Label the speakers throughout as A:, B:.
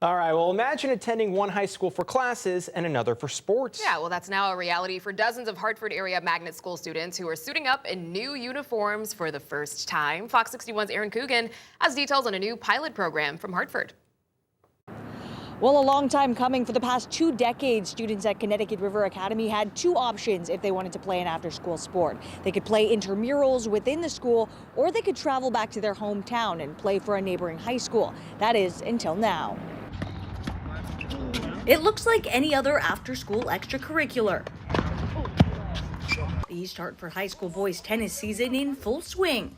A: All right, well, imagine attending one high school for classes and another for sports.
B: Yeah, well, that's now a reality for dozens of Hartford area magnet school students who are suiting up in new uniforms for the first time. Fox 61's Aaron Coogan has details on a new pilot program from Hartford.
C: Well, a long time coming. For the past 2 decades, students at Connecticut River Academy had 2 options if they wanted to play an after-school sport. They could play intramurals within the school, or they could travel back to their hometown and play for a neighboring high school. That is, until now. It looks like any other after-school extracurricular. The East Hartford High School boys tennis season in full swing.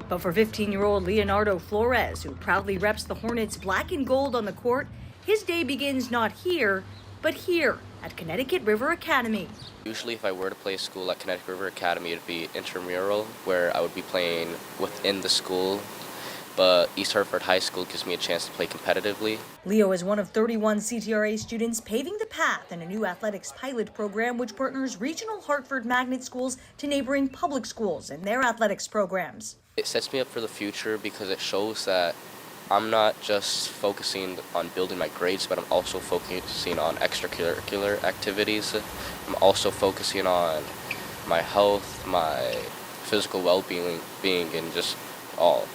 C: But for 15-year-old Leonardo Flores, who proudly reps the Hornets black and gold on the court, his day begins not here, but here at Connecticut River Academy.
D: Usually if I were to play school at Connecticut River Academy, it'd be intramural, where I would be playing within the school. But East Hartford High School gives me a chance to play competitively.
C: Leo is one of 31 CTRA students paving the path in a new athletics pilot program which partners regional Hartford magnet schools to neighboring public schools and their athletics programs.
D: It sets me up for the future because it shows that I'm not just focusing on building my grades, but I'm also focusing on extracurricular activities. I'm also focusing on my health, my physical well-being, and just all.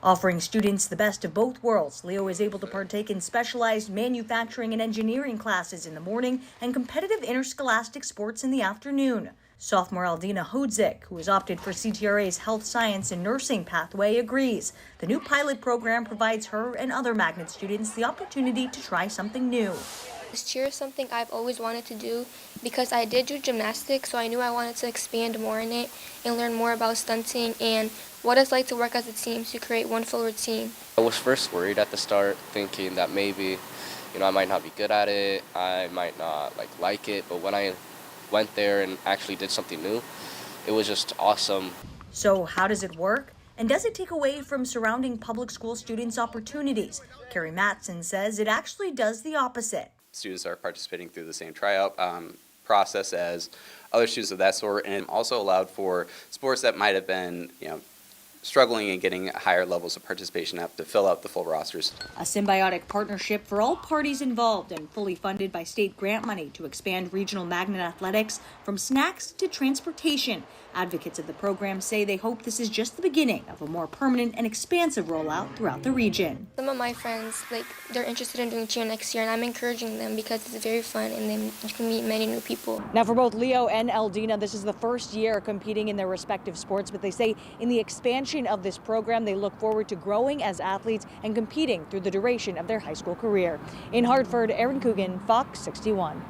C: Offering students the best of both worlds, Leo is able to partake in specialized manufacturing and engineering classes in the morning and competitive interscholastic sports in the afternoon. Sophomore Aldina Hodzik, who has opted for CTRA's health science and nursing pathway, agrees. The new pilot program provides her and other magnet students the opportunity to try something new.
E: This cheer is something I've always wanted to do because I did do gymnastics, so I knew I wanted to expand more in it and learn more about stunting and what it's like to work as a team to create one full routine.
D: I was first worried at the start, thinking that maybe, I might not be good at it, I might not like it, but when I went there and actually did something new, it was just awesome.
C: So how does it work? And does it take away from surrounding public school students' opportunities? Carrie Matson says it actually does the opposite.
F: Students are participating through the same tryout process as other students of that sort, and it also allowed for sports that might have been, struggling and getting higher levels of participation up to fill out the full rosters.
C: A symbiotic partnership for all parties involved and fully funded by state grant money to expand regional magnet athletics from snacks to transportation. Advocates of the program say they hope this is just the beginning of a more permanent and expansive rollout throughout the region.
E: Some of my friends, they're interested in doing cheer next year, and I'm encouraging them because it's very fun and then you can meet many new people.
C: Now for both Leo and Aldina, this is the first year competing in their respective sports, but they say in the expansion of this program, they look forward to growing as athletes and competing through the duration of their high school career. In Hartford, Aaron Coogan, Fox 61.